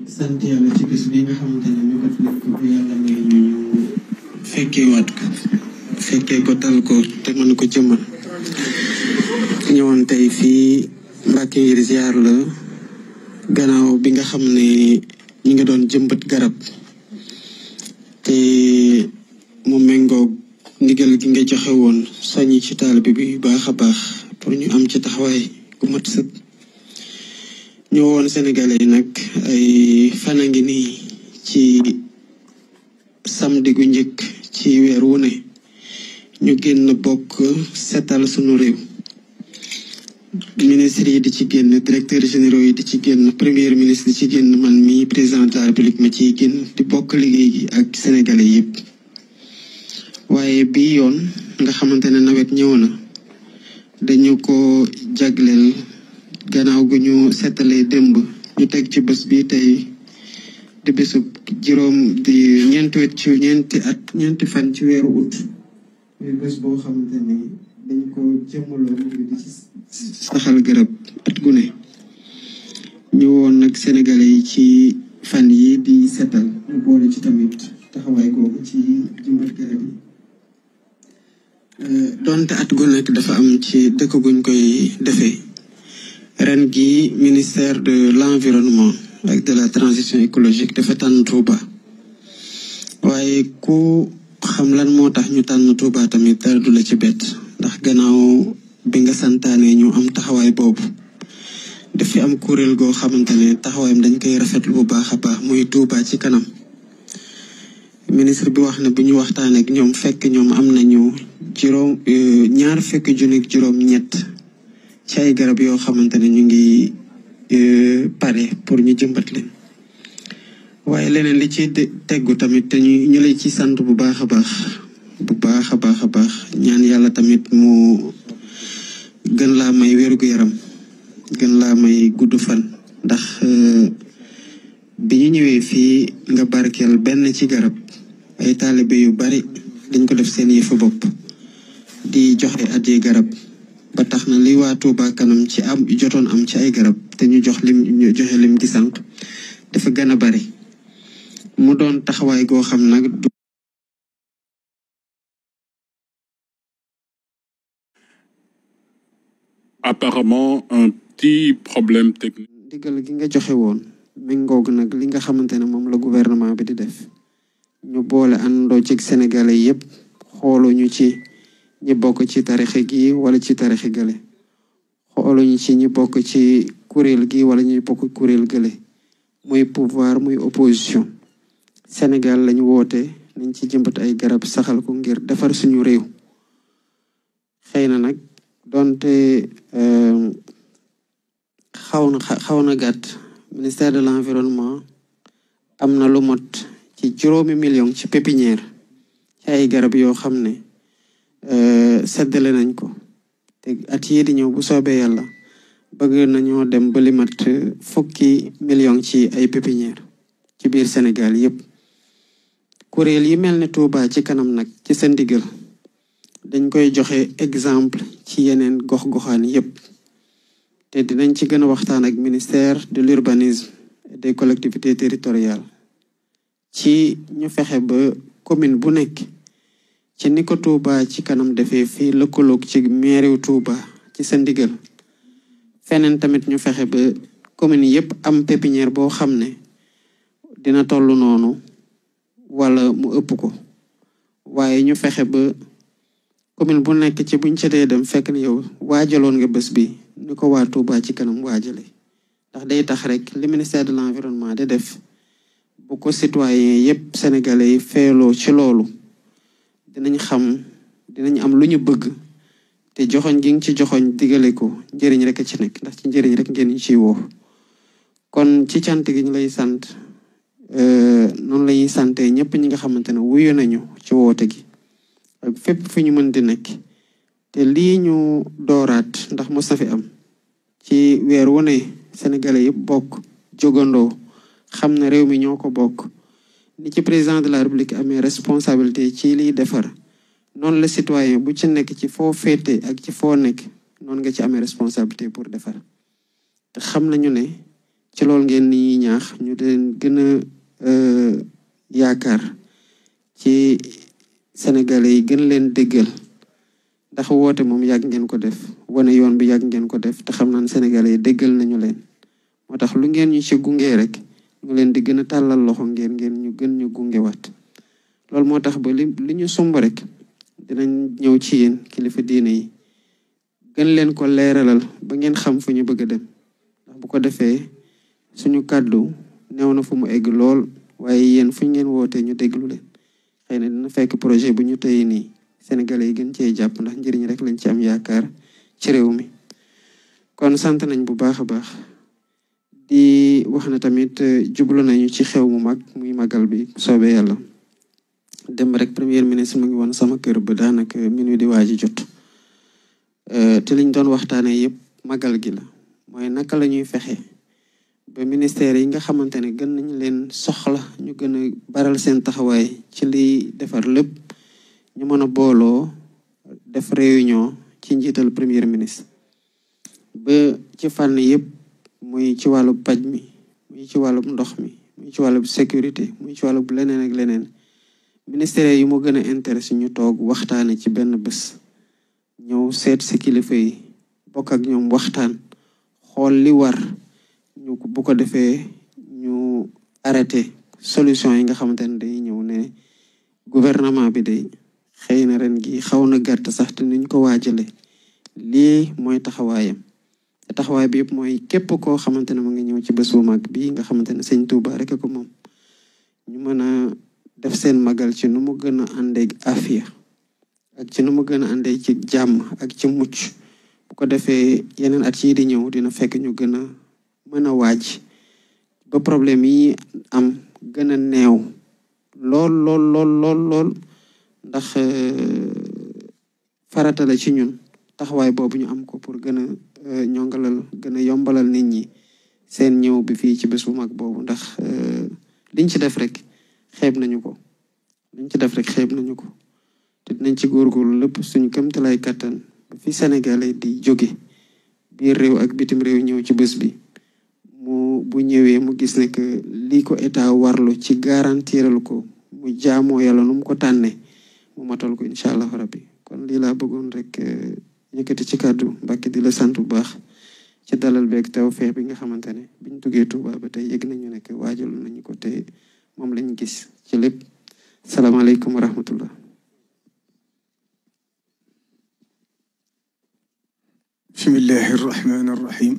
sant yàlla ci bis bi nga xamante ne ñu def nañ ko ba yàlla may ñu fekkeewaat ko fekkee ko tal ko te mën ko jëmmal ñëwoon tey fii Mbàkke ngir ziar la gannaaw bi nga xam ne ñi nga doon jëmbat garab te mu méngoog ndigal gi nga joxe woon soññi ci taalibe bi baax a baax pour ñu am ci taxawaay gu mat sëkk ñu woon Sénégalais yi nag ay fan a ngi nii ci samedi gu njëkk ci weer wu ne ñu génn bokk setal sunu réew ministre yi di ci génn directeur généraux yi di ci génn premier ministre di ci génn man mi président de la république ma ciy génn di bokk liggéey gi ak sénégalais yëpp waaye bii yoon nga xamante ne nawet ñëw na dañu ko jagleel gannaaw gu ñu seetalee démb ñu teg ci bés bi tey di bésu juróom di ñeenti fan ci weeru août muy bés boo xamante ne dañ ko jëmmaloo mu di ci saxal garab at gu ne ñu woon nag sénégalais yi ci fan yi di setal ñu boole ci tamit taxawaay googu ci jëmbat garab yi donte at gu nekk dafa am ci dëkk guñ koy defee ren gi ministère de l'environnement ak de la transition écologique dafa tànn Touba waaye ku xam lan moo tax ñu tànn Touba tamit dara du la ci bett ndax gannaaw bi nga santaane ñu am taxawaay boobu dafi am kuréel goo xamante ne taxawaayam dañ koy rafetlu bu baax a baax muy Touba ci kanam ministre bi wax na bi ñu waxtaanee ak ñoom fekk ñoom am nañu ñaar fekk junni ak juróom ñett ci ay garab yoo xamante ne ñu ngi pare pour ñu jëmbat leen waaye leneen li ci teggu tamit te ñu lay ci sant bu baax a baax ñaan yàlla tamit mu gën laa may wér gu yaram gën laa may gudd fan ndax bi ñu ñëwee fii nga barkeel benn ci garab ay taalibe yu bari dañ ko def seen yëfu bopp di joxe addiya garab ba tax na li waa Touba kanam ci am jotoon am ci ay garab te ñu joxe lim gi sànq dafa gën a bari mu doon taxawaay goo xam nag apparemment un petit problème technique. ndigal gi nga joxe woon méngoog nag li nga xamante ne moom la gouvernement bi di def ñu boole àndoo ci Sénégalais yëpp xooluñu ci ñi bokk ci tarixe gi wala ci tarixe gële xooluñu ci ñi bokk ci kuréel gi wala ñi bokk kuréel gële muy pouvoir muy opposition Sénégal lañu woote nañ ci jëmbat ay garab saxal ko ngir defar suñu réew xëy na nag donte xaw na gàtt ministère de l'environnement am na lu mot ci 5 millions ci pépinière ci ay garab yoo xam ne seddale nañ ko te at yii di ñëw bu soobee yàlla bëgg nañoo dem ba li mat 10 millions ci ay pépinière ci biir Sénégal yëpp kuréel yi mel ne Touba ci kanam nag ci seen ndigal dañ koy joxe exemple ci yeneen gox-goxaan yëpp te dinañ ci gën a waxtaan ak ministère de l'urbanisme et des collectivités territoriales ci ñu fexe ba commune bu nekk ci ni ko Touba ci kanam defee fii lëkkaloog ci mairie Touba ci seen ndigal feneen tamit ñu fexe ba commune yëpp am pépinière boo xam ne dina toll noonu wala mu ëpp ko waaye ñu fexe ba commune bu nekk ci buñ ca dee dem fekk ne yow waajaloon nga bés bi ni ko waa Touba ci kanam waajale ndax day tax rek li ministère de l'environnement di def bu ko citoyen yëpp sénégalais yi feeloo ci loolu dinañ am lu ñu bëgg te joxoñ gi nga ci joxoñ digale ko njëriñ rek a ci nekk ndax ci njëriñ rek ngeen ñu ciy woo kon ci cant gi ñu lay sant noonu la ñuy sante ñëpp ñi nga xamante ne wuyu nañu ci woote gi ak fépp fu ñu mën di nekk te lii ñu dooraat ndax mos na fi am ci weer wu ne sénégalais yëpp bokk jógandoo xam ne réew mi ñoo ko bokk ni ci président de la république amee responsabilité ci liy defar noonu la citoyen bu ci nekk ci foo féete ak ci foo nekk noonu nga ci amee responsabilité pour defar te xam nañu ne ci loolu ngeen ni ñaax ñu leen gën a yaakaar ci Sénégalais yi gën leen déggal ndax woote moom yàgg ngeen ko def wane yoon bi yàgg ngeen ko def te xam naan Sénégalais yi déggal nañu leen moo tax lu ngeen ñu ci gunge rek ñu leen di gën a tàllal loxo ngeen ñu gën ñu gungewaat loolu moo tax ba li ñu sumb rek dinañ ñëw ci yéen kilifa diine yi gën leen ko leeralal ba ngeen xam fu ñu bëgg a dem ndax bu ko defee suñu kàddu néew na fu mu egg lool waaye yéen fu ngeen wootee ñu déglu leen xëy na dina fekk projet bu ñu tey nii Sénégalais yi gën cee jàpp ndax njëriñ rek lañ ci am yaakaar ci réew mi kon sant nañ bu baax a baax di wax na tamit jublu nañu ci xew mu mag muy magal bi soobee yàlla dem rek premier ministre mu ngi woon sama kër ba daanaka minuit di waaji jot te liñ doon waxtaanee yëpp magal gi la mooy naka la ñuy fexe ba ministère yi nga xamante ne gën nañ leen soxla ñu gën a baral seen taxawaay ci liy defar lépp ñu mën a booloo def réunion ci njiital premier ministre ba ci fànn yëpp muy ci wàllu paj mi muy ci wàllu ndox mi muy ci wàllu sécurité muy ci wàllu leneen ak leneen ministère yi mu gën a intéressé ñu toog waxtaane ci benn bés ñëw seet si kilifa yi bokk ak ñoom waxtaan xool li war ñu bu ko defee ñu arrêté solution yi nga xamante ne day ñëw ne gouvernement bi day xëy na ren gi xaw na gàtt sax te niñ ko waajale lii mooy taxawaayam te taxawaay bi yëpp mooy képp koo xamante ne mu ngi ñëw ci bés bu mag bii nga xamante ne sëñ Touba rek ko moom ñu mën a def seen magal ci nu mu gën a àndee afiya ak ci nu mu gën a àndee ci jàmm ak ci mucc bu ko defee yeneen at yii di ñëw dina fekk ñu gën a mën a waaj ba problème yi am gën a neew lool ndax farata la ci ñun taxawaay boobu ñu am ko pour gën a ñongalal gën a yombalal nit ñi seen ñëw bi fii ci bés bu mag boobu ndax liñ ci def rek xeeb nañu ko te dinañ ci góorgóorlu lépp suñu kéemtalaay kattan ba fi Sénégalais di jóge biir réew ak bitim réew ñëw ci bés bi bu ñëwee mu gis ne que lii ko état warlu ci garantiral ko mu jaamoo yàlla nu mu ko tànnee mu matal ko incha allah rabbi kon lii laa bëggoon rek yëkkati ci kàddu Mbàkke di la sant bu baax ci dalal beeg tawfeex bi nga xamante ne biñ duggee Touba ba tey yëg nañu ne que waajal nañu ko te moom lañ gis ci lépp salaamaaleykum wa rahmatullah. bismillahi arrahmani arrahim